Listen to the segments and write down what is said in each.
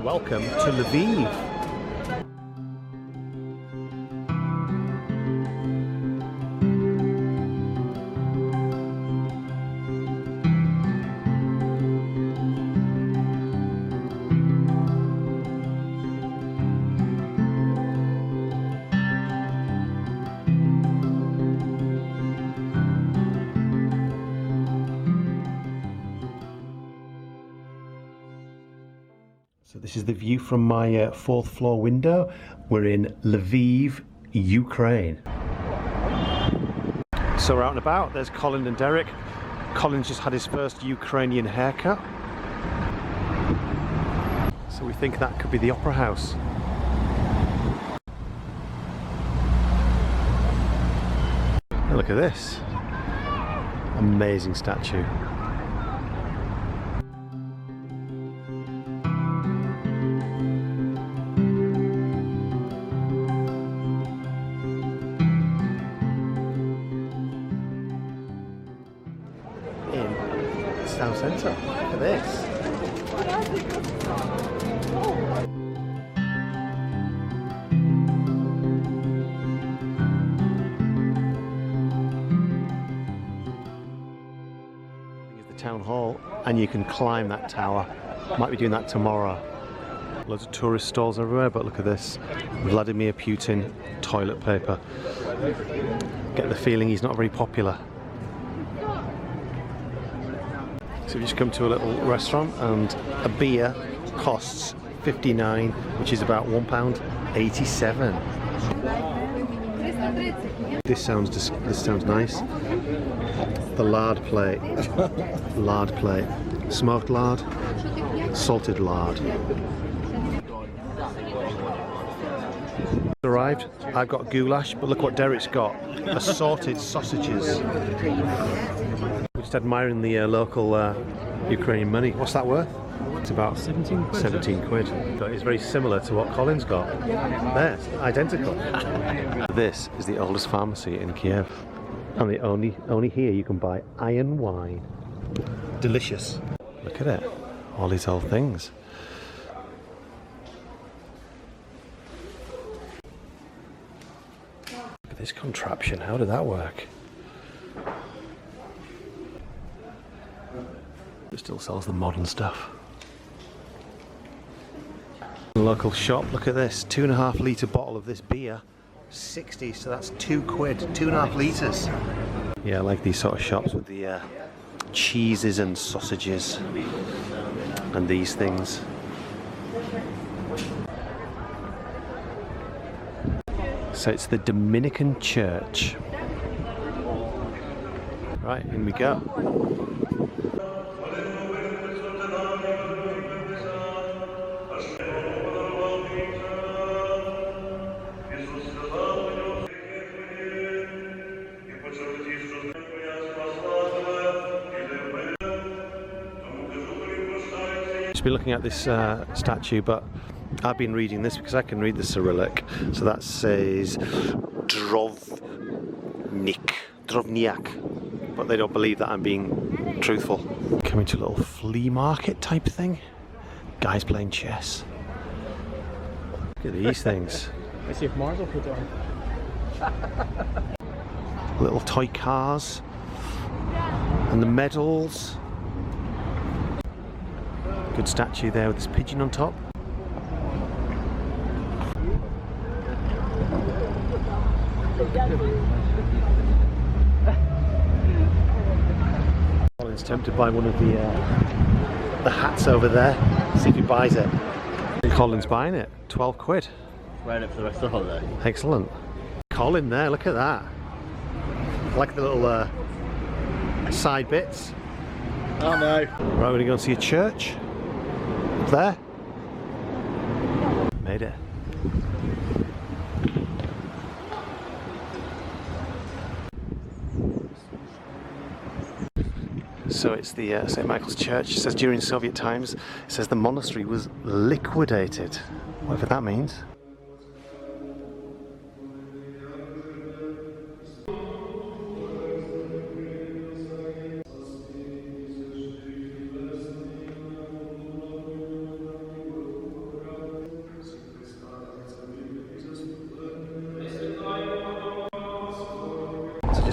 Welcome to Lviv. So this is the view from my fourth floor window. We're in Lviv, Ukraine. So we're out and about. There's Colin and Derek. Colin's just had his first Ukrainian haircut. So we think that could be the Opera House. Oh, look at this. Amazing statue. Town centre. Look at this. Here's the town hall, and you can climb that tower. Might be doing that tomorrow. Loads of tourist stalls everywhere, but look at this. Vladimir Putin toilet paper. Get the feeling he's not very popular. So we just come to a little restaurant, and a beer costs 59, which is about £1.87. This sounds nice. The lard plate, lard plate, smoked lard, salted lard. Arrived. I've got goulash, but look what Derek's got: assorted sausages. Just admiring the local Ukrainian money. What's that worth? It's about 17 quid. 17 quid. So it's very similar to what Colin's got. There, identical. This is the oldest pharmacy in Kiev. And only here you can buy iron wine. Delicious. Look at it. All these old things. Look at this contraption. How did that work? It still sells the modern stuff. Local shop, look at this, 2.5 litre bottle of this beer, 60, so that's 2 quid, 2.5 litres. Yeah, I like these sort of shops with the cheeses and sausages and these things. So it's the Dominican church. Right, in we go. Just been looking at this statue, but I've been reading this because I can read the Cyrillic. So that says Drovniak, but they don't believe that I'm being truthful. Coming to a little flea market type thing. Guys playing chess. Look at these things. I see if Mars will put on. Little toy cars and the medals. Good statue there with this pigeon on top. Colin's tempted by one of the hats over there. See if he buys it. Colin's buying it. 12 quid. Right up for the rest of the holiday. Excellent. Colin there, look at that. I like the little side bits. Oh no. Right, we're going to go and see a church. Up there. Made it. So it's the St. Michael's Church. It says during Soviet times, it says the monastery was liquidated. Whatever that means.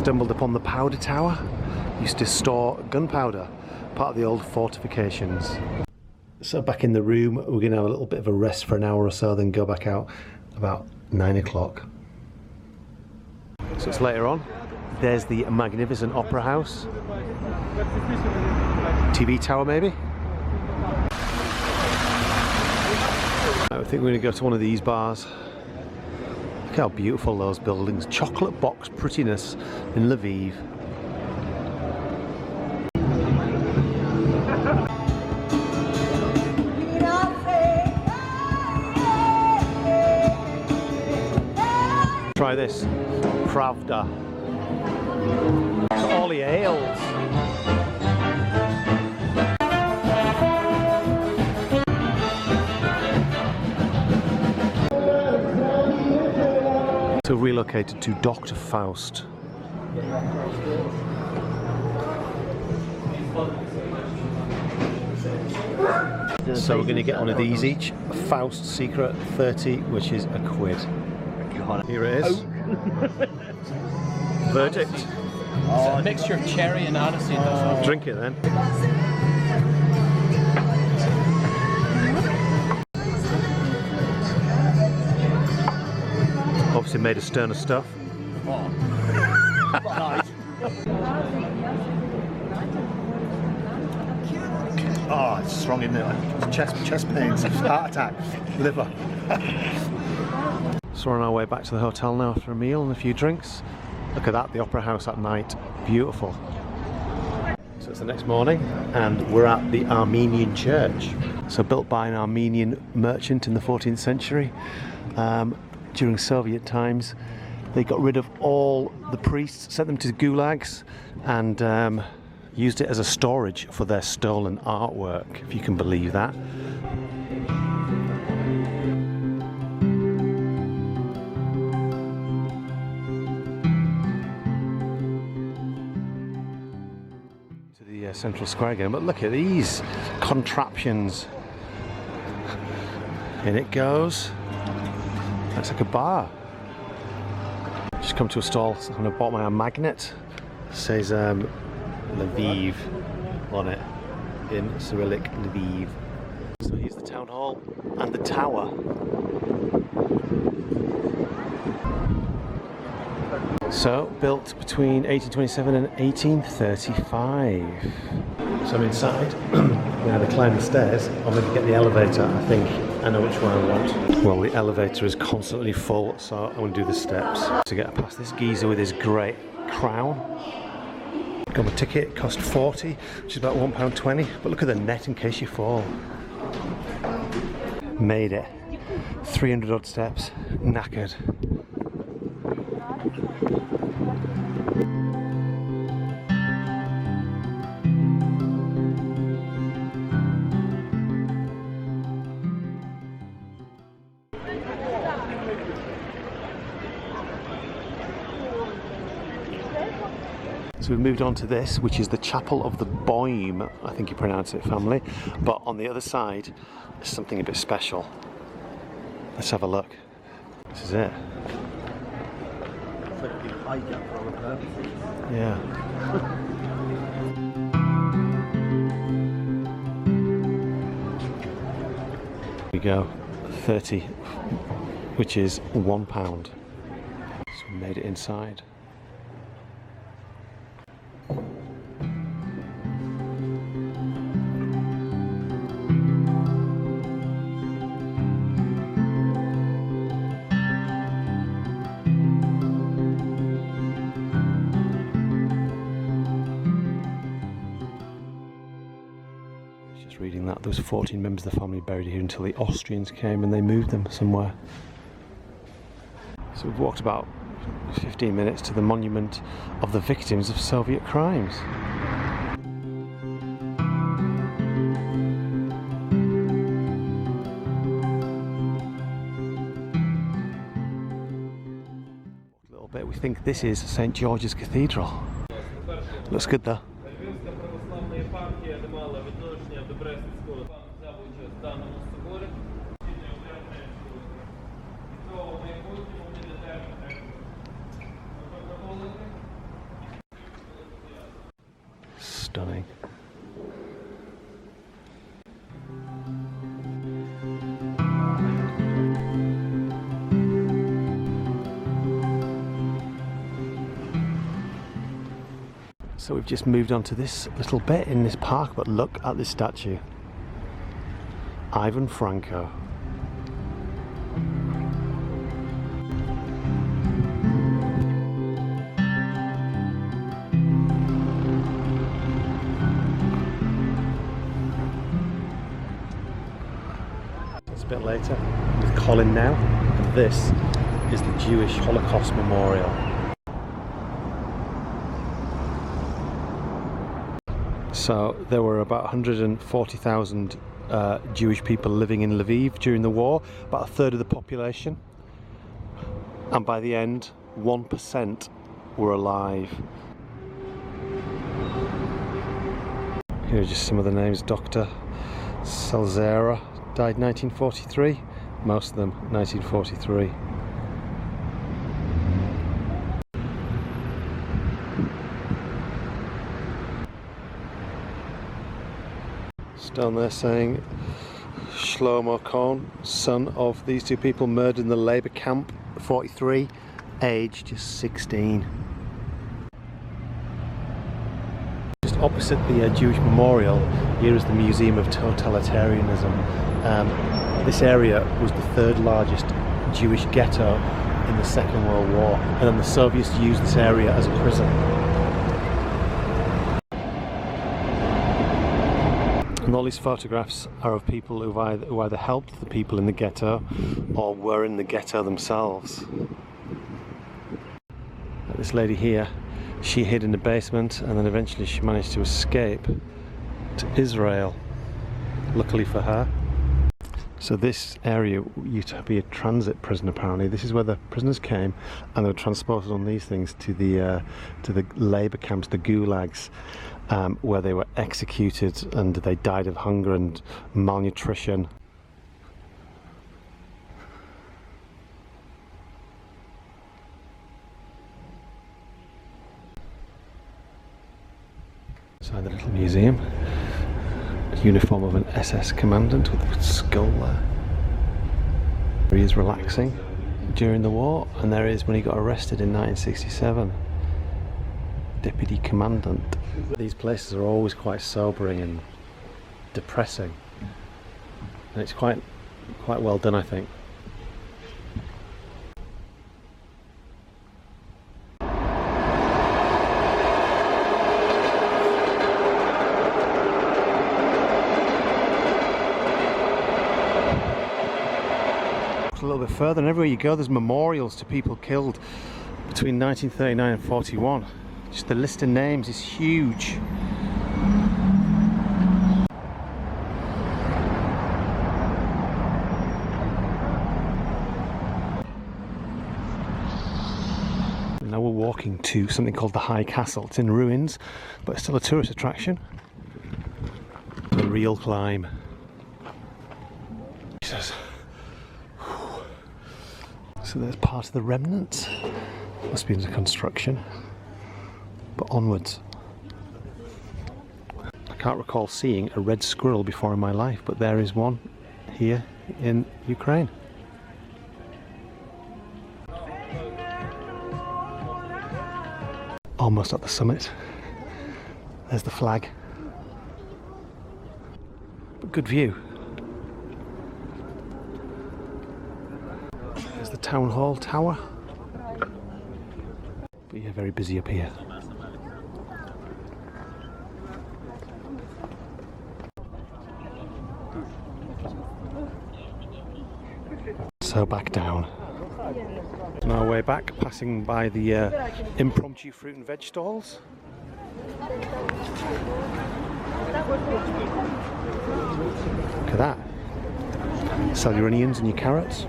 stumbled upon the powder tower. Used to store gunpowder, part of the old fortifications. So back in the room, we're going to have a little bit of a rest for an hour or so, then go back out about 9 o'clock. So it's later on. There's the magnificent opera house. TV tower maybe? I think we're going to go to one of these bars. Look how beautiful those buildings. Chocolate box prettiness in Lviv. Try this. Pravda. All the ales. So relocated to Dr. Faust. So we're going to get one of these each. A Faust Secret 30, which is a quid. Here it is. Verdict. It's a mixture of cherry and aniseed. Drink it then. Obviously made of sterner stuff. Oh, it's strong, isn't it? Chest pains, heart attack, liver. So we're on our way back to the hotel now after a meal and a few drinks. Look at that, the opera house at night. Beautiful. So it's the next morning and we're at the Armenian church. So built by an Armenian merchant in the 14th century. During Soviet times, they got rid of all the priests, sent them to gulags, and used it as a storage for their stolen artwork, if you can believe that. To the central square again, but look at these contraptions. In it goes. Looks like a bar. Just come to a stall and I bought my magnet. It says Lviv on it in Cyrillic, Lviv. So here's the town hall and the tower. So built between 1827 and 1835. So I'm inside. We either climb the stairs or maybe get the elevator. I think I know which one I want. Well, the elevator is constantly full, so I'm going to do the steps to get past this geezer with his great crown. Got my ticket, it cost 40, which is about £1.20, but look at the net in case you fall. Made it. 300 odd steps, knackered. So we've moved on to this, which is the Chapel of the Boim, I think you pronounce it, family. But on the other side, there's something a bit special. Let's have a look. This is it. Yeah. Here we go. 30, which is £1. So we made it inside. Reading that there was 14 members of the family buried here until the Austrians came and they moved them somewhere. So we've walked about 15 minutes to the monument of the victims of Soviet crimes. A little bit, we think this is St. George's Cathedral. Looks good though. stunning. So we've just moved on to this little bit in this park, but look at this statue. Ivan Franko. It's a bit later with Colin now, and this is the Jewish Holocaust Memorial. So there were about 140,000 Jewish people living in Lviv during the war, about a third of the population, and by the end 1% were alive. Here are just some of the names. Dr. Salzera died 1943, most of them 1943. Down there saying Shlomo Cohn, son of these two people murdered in the labour camp, 43, age just 16. Just opposite the Jewish memorial, here is the Museum of Totalitarianism. This area was the third largest Jewish ghetto in the Second World War, and then the Soviets used this area as a prison. And all these photographs are of people who either helped the people in the ghetto or were in the ghetto themselves. Like this lady here, she hid in the basement and then eventually she managed to escape to Israel, luckily for her. So this area used to be a transit prison apparently. This is where the prisoners came and they were transported on these things to the labour camps, the gulags. Where they were executed and they died of hunger and malnutrition. Inside the little museum, a uniform of an SS commandant with a skull there. He is relaxing during the war, and there is when he got arrested in 1967. Deputy Commandant. These places are always quite sobering and depressing, and it's quite well done, I think. A little bit further, and everywhere you go there's memorials to people killed between 1939 and 41. Just the list of names is huge. Now we're walking to something called the High Castle. It's in ruins, but it's still a tourist attraction. A real climb. Jesus. So there's part of the remnants. Must be under construction. But onwards. I can't recall seeing a red squirrel before in my life, but there is one here in Ukraine. Almost at the summit. There's the flag. But good view. There's the town hall tower. But yeah, very busy up here. So back down. On our way back, passing by the impromptu fruit and veg stalls. Look at that. Sell your onions and your carrots.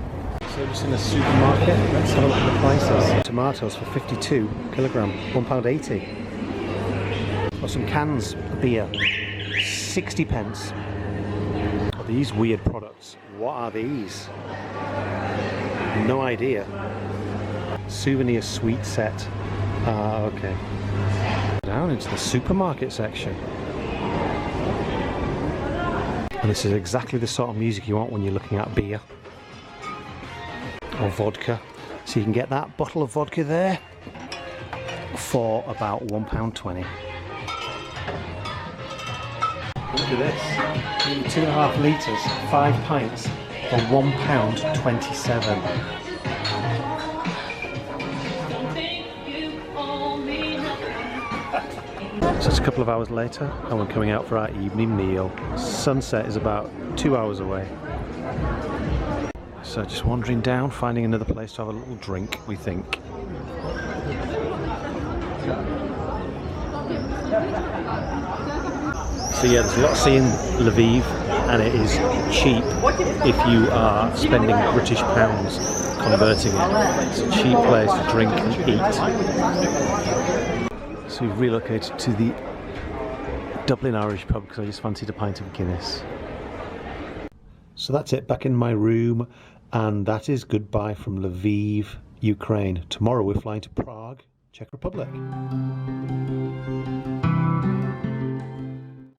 So just in a supermarket, let's have a look at the prices. Tomatoes for 52 kilogram, £1.80. Or some cans of beer, 60 pence. Oh, these weird products. What are these? No idea. Souvenir sweet set. Ah, okay. down into the supermarket section. And this is exactly the sort of music you want when you're looking at beer or vodka. So you can get that bottle of vodka there for about £1.20. Look at this. 2.5 litres, 5 pints for £1.27. So it's a couple of hours later and we're coming out for our evening meal. Sunset is about 2 hours away. So just wandering down, finding another place to have a little drink, we think. So yeah, there's a lot to see in Lviv, and it is cheap if you are spending British pounds converting it. It's a cheap place to drink and eat. So we've relocated to the Dublin Irish pub because I just fancied a pint of Guinness. So that's it, back in my room, and that is goodbye from Lviv, Ukraine. Tomorrow we're flying to Prague, Czech Republic.